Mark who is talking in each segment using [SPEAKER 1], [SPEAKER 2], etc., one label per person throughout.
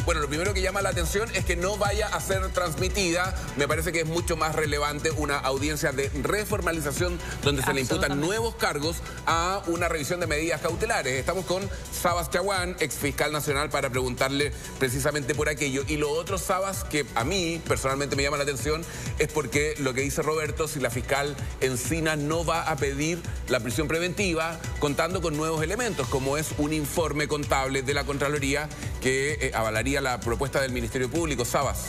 [SPEAKER 1] Bueno, lo primero que llama la atención es que no vaya a ser transmitida. Me parece que es mucho más relevante una audiencia de reformalización donde se le imputan nuevos cargos a una revisión de medidas cautelares. Estamos con Sabas Chaguán, ex fiscal nacional, para preguntarle precisamente por aquello. Y lo otro, Sabas, que a mí personalmente me llama la atención, es porque lo que dice Roberto, si la fiscal Encina no va a pedir la prisión preventiva, contando con nuevos elementos, como es un informe contable de la Contraloría que avalaría la propuesta del Ministerio Público. Sabas.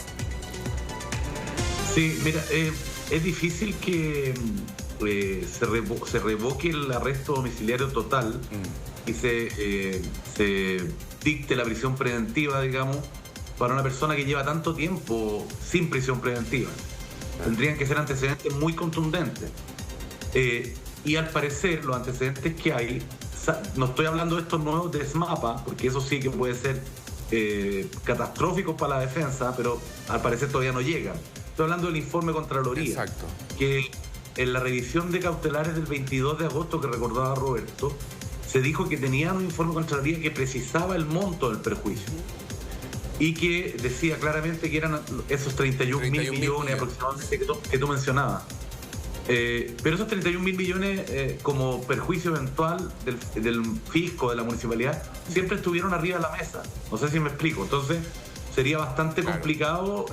[SPEAKER 2] Sí, mira, es difícil que se revoque el arresto domiciliario total y se dicte la prisión preventiva, digamos, para una persona que lleva tanto tiempo sin prisión preventiva. Tendrían que ser antecedentes muy contundentes. Y al parecer, los antecedentes que hay, no estoy hablando de estos nuevos de SMAPA, porque eso sí que puede ser catastrófico para la defensa, pero al parecer todavía no llegan. Estoy hablando del informe Contraloría.
[SPEAKER 1] Exacto.
[SPEAKER 2] Que en la revisión de cautelares del 22 de agosto que recordaba Roberto, se dijo que tenían un informe Contraloría que precisaba el monto del perjuicio y que decía claramente que eran esos 31.000 millones aproximadamente que tú mencionabas. Pero esos 31.000 millones como perjuicio eventual del fisco, de la municipalidad, siempre estuvieron arriba de la mesa. No sé si me explico. Entonces sería bastante complicado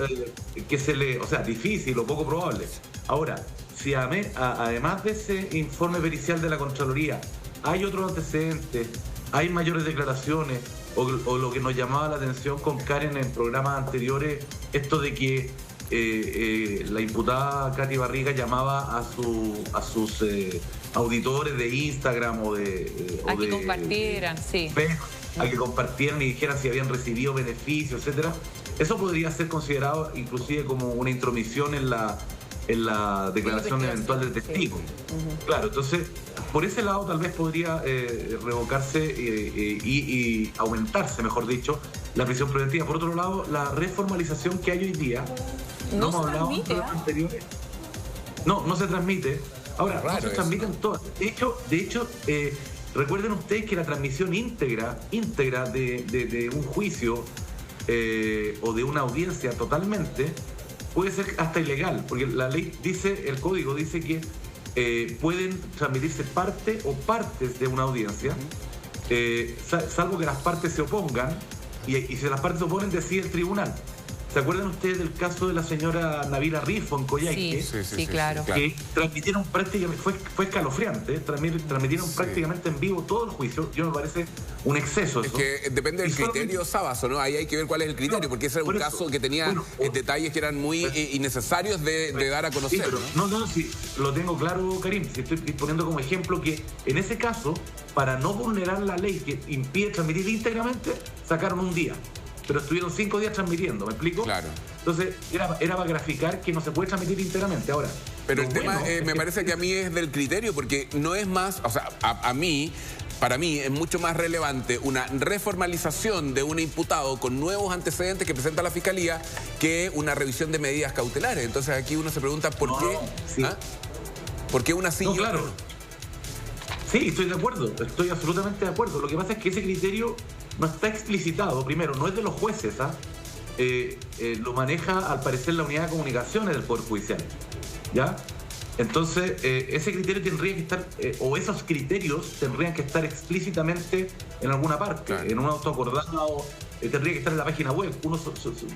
[SPEAKER 2] que se le... O sea, difícil o poco probable. Ahora, si además de ese informe pericial de la Contraloría hay otros antecedentes, hay mayores declaraciones, o lo que nos llamaba la atención con Karen en programas anteriores, esto de que la imputada Katy Barriga llamaba a sus auditores de Instagram
[SPEAKER 3] a que compartieran,
[SPEAKER 2] a que compartieran y dijeran si habían recibido beneficios, etcétera. Eso podría ser considerado inclusive como una intromisión en la declaración eventual del testigo. Claro, entonces por ese lado tal vez podría revocarse y aumentarse, mejor dicho, la prisión preventiva. Por otro lado, la reformalización que hay hoy día,
[SPEAKER 3] no se transmite,
[SPEAKER 2] anteriores, no se transmite. Ahora, no se transmiten todas. De hecho, recuerden ustedes que la transmisión íntegra de un juicio o de una audiencia totalmente puede ser hasta ilegal, porque la ley dice, el código dice que pueden transmitirse parte o partes de una audiencia, salvo que las partes se opongan, y si las partes se oponen, decide el tribunal. ¿Se acuerdan ustedes del caso de la señora Nabila Rifo en Coyhaique?
[SPEAKER 3] Sí, claro.
[SPEAKER 2] Que transmitieron prácticamente, fue escalofriante, transmitieron prácticamente en vivo todo el juicio. Yo me parece un exceso eso.
[SPEAKER 1] Es que depende del criterio, Sabas, ¿no? Ahí hay que ver cuál es el criterio, porque ese era un caso que tenía detalles que eran muy innecesarios de dar a conocer.
[SPEAKER 2] Sí, pero, sí, lo tengo claro, Karim. Si estoy poniendo como ejemplo que en ese caso, para no vulnerar la ley que impide transmitir íntegramente, sacaron un día. Pero estuvieron 5 días transmitiendo, ¿me explico?
[SPEAKER 1] Claro.
[SPEAKER 2] Entonces, era para graficar que no se puede transmitir íntegramente. Ahora,
[SPEAKER 1] pero el tema me parece que a mí es del criterio, porque no es más, o sea, para mí es mucho más relevante una reformalización de un imputado con nuevos antecedentes que presenta la Fiscalía que una revisión de medidas cautelares. Entonces aquí uno se pregunta por qué.
[SPEAKER 2] Sí.
[SPEAKER 1] ¿Por qué una sí y otra?
[SPEAKER 2] Claro. Sí, estoy de acuerdo, estoy absolutamente de acuerdo. Lo que pasa es que ese criterio no está explicitado. Primero, no es de los jueces, lo maneja al parecer la unidad de comunicaciones del Poder Judicial, ¿ya? Entonces, ese criterio tendría que estar, o esos criterios tendrían que estar explícitamente en alguna parte, en un auto acordado, tendría que estar en la página web. Uno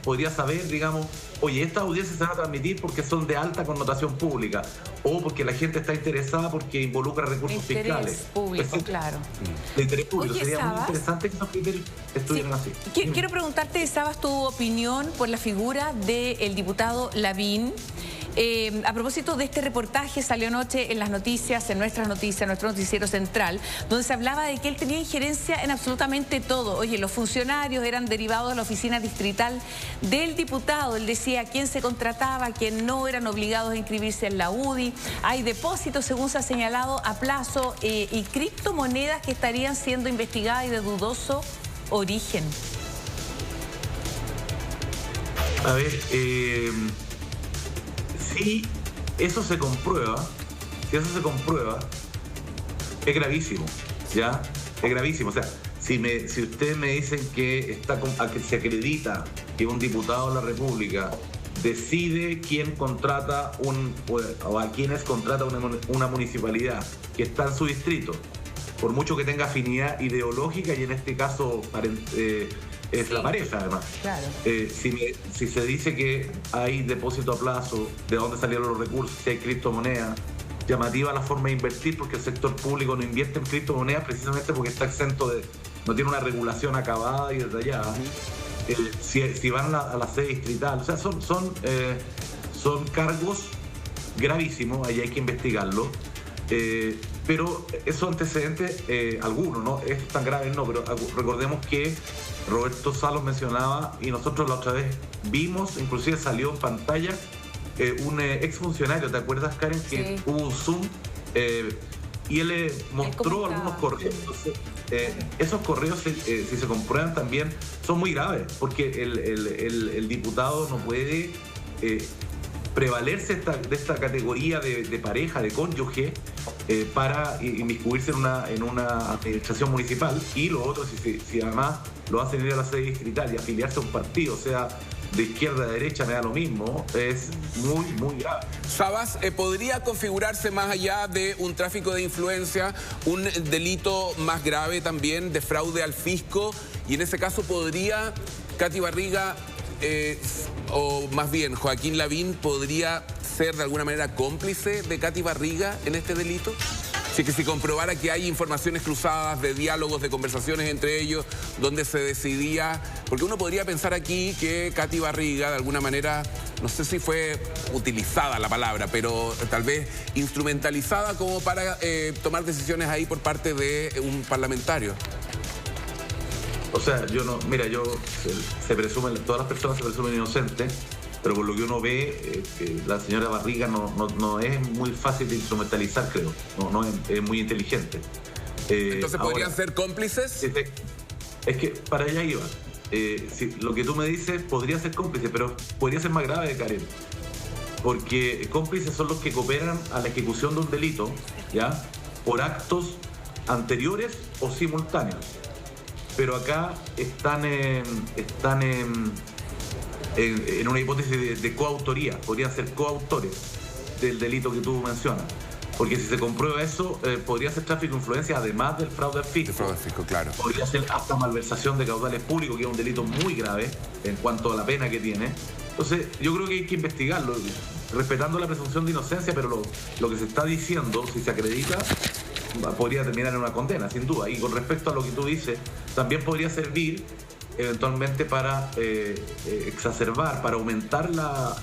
[SPEAKER 2] podría saber, digamos, oye, estas audiencias se van a transmitir porque son de alta connotación pública, o porque la gente está interesada porque involucra recursos fiscales.
[SPEAKER 3] Público, claro.
[SPEAKER 2] De interés público.
[SPEAKER 3] Oye,
[SPEAKER 2] sería
[SPEAKER 3] Sabas,
[SPEAKER 2] muy interesante que esos criterios estuvieran así.
[SPEAKER 3] Quiero preguntarte, Sabas, tu opinión por la figura del diputado Lavín. A propósito de este reportaje, salió anoche en las noticias, en nuestras noticias, nuestro noticiero central, donde se hablaba de que él tenía injerencia en absolutamente todo. Oye, los funcionarios eran derivados de la oficina distrital del diputado. Él decía quién se contrataba, quién no, eran obligados a inscribirse en la UDI. Hay depósitos, según se ha señalado, a plazo y criptomonedas que estarían siendo investigadas y de dudoso origen.
[SPEAKER 2] A ver, si eso se comprueba, es gravísimo, ¿ya? Es gravísimo. O sea, si ustedes me dicen que se acredita que un diputado de la República decide quién contrata o a quienes contrata una municipalidad que está en su distrito, por mucho que tenga afinidad ideológica, y en este caso es la pareja además.
[SPEAKER 3] Claro.
[SPEAKER 2] Si se dice que hay depósito a plazo, de dónde salieron los recursos, si hay criptomonedas, llamativa la forma de invertir, porque el sector público no invierte en criptomonedas precisamente porque está exento no tiene una regulación acabada y detallada. Si van a la sede distrital, o sea, son cargos gravísimos, ahí hay que investigarlo. Pero esos antecedentes, algunos, ¿no? Es tan grave, no, pero recordemos que Roberto Salos mencionaba, y nosotros la otra vez vimos, inclusive salió en pantalla, un exfuncionario, ¿te acuerdas, Karen? Que
[SPEAKER 3] Sí.
[SPEAKER 2] hubo un Zoom y él mostró algunos correos. Entonces, esos correos, si se comprueban también, son muy graves, porque el diputado no puede prevalerse de esta categoría de pareja, de cónyuge, para inmiscuirse en una administración municipal. Y lo otro, si además lo hacen ir a la sede distrital y afiliarse a un partido, o sea, de izquierda a derecha, me da lo mismo, es muy, muy grave.
[SPEAKER 1] Sabas, ¿podría configurarse más allá de un tráfico de influencia un delito más grave también de fraude al fisco? Y en ese caso podría Katy Barriga, o más bien Joaquín Lavín, podría ser de alguna manera cómplice de Katy Barriga en este delito. Así que si comprobara que hay informaciones cruzadas de diálogos, de conversaciones entre ellos, donde se decidía, porque uno podría pensar aquí que Katy Barriga de alguna manera, no sé si fue utilizada la palabra, pero tal vez instrumentalizada como para tomar decisiones ahí por parte de un parlamentario.
[SPEAKER 2] O sea, se presumen, todas las personas se presumen inocentes, pero por lo que uno ve, la señora Barriga no es muy fácil de instrumentalizar, creo. No es muy inteligente.
[SPEAKER 1] Entonces, ¿podrían ser cómplices?
[SPEAKER 2] Es que para allá iba. Lo que tú me dices podría ser cómplice, pero podría ser más grave, Karen. Porque cómplices son los que cooperan a la ejecución de un delito, ¿ya? Por actos anteriores o simultáneos. Pero acá están en una hipótesis de coautoría, podrían ser coautores del delito que tú mencionas. Porque si se comprueba eso, podría ser tráfico de influencia, además del fraude al fisco.
[SPEAKER 1] El fraude al fisco, claro.
[SPEAKER 2] Podría ser hasta malversación de caudales públicos, que es un delito muy grave en cuanto a la pena que tiene. Entonces, yo creo que hay que investigarlo, respetando la presunción de inocencia, pero lo que se está diciendo, si se acredita, podría terminar en una condena, sin duda. Y con respecto a lo que tú dices, también podría servir eventualmente para exacerbar, para aumentar la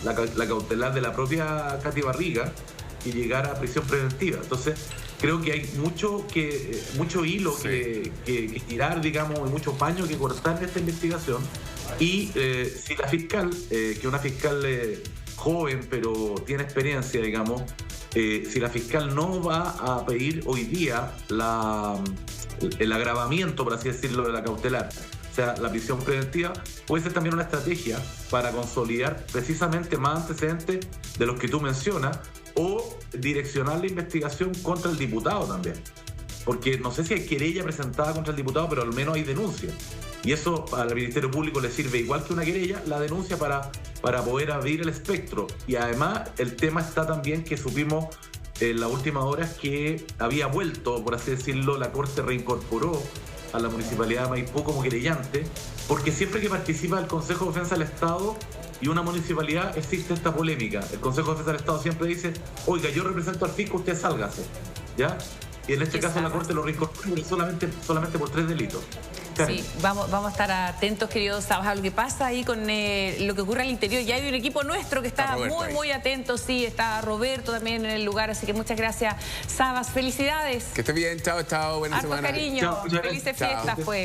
[SPEAKER 2] cautelar de la propia Katy Barriga y llegar a prisión preventiva. Entonces, creo que hay mucho hilo que tirar, digamos, y mucho paño que cortar de esta investigación. Y si la fiscal, que una fiscal joven, pero tiene experiencia, digamos, si la fiscal no va a pedir hoy día el agravamiento, por así decirlo, de la cautelar, o sea, la prisión preventiva, puede ser también una estrategia para consolidar precisamente más antecedentes de los que tú mencionas, o direccionar la investigación contra el diputado también. Porque no sé si hay querella presentada contra el diputado, pero al menos hay denuncia. Y eso al Ministerio Público le sirve igual que una querella, la denuncia para poder abrir el espectro. Y además el tema está también que supimos en las últimas horas que había vuelto, por así decirlo, la Corte reincorporó a la Municipalidad de Maipú como querellante, porque siempre que participa el Consejo de Defensa del Estado y una municipalidad existe esta polémica. El Consejo de Defensa del Estado siempre dice, oiga, yo represento al fisco, usted sálgase, ¿ya? Y en este caso la Corte lo reincorporó solamente por 3 delitos.
[SPEAKER 3] Sí, vamos a estar atentos, queridos Sabas, a lo que pasa ahí con lo que ocurre al interior. Ya hay un equipo nuestro que está muy atento, sí, está Roberto también en el lugar, así que muchas gracias, Sabas, felicidades.
[SPEAKER 1] Que esté bien, chao, buena semana.
[SPEAKER 3] Harto cariño, felices fiestas, pues.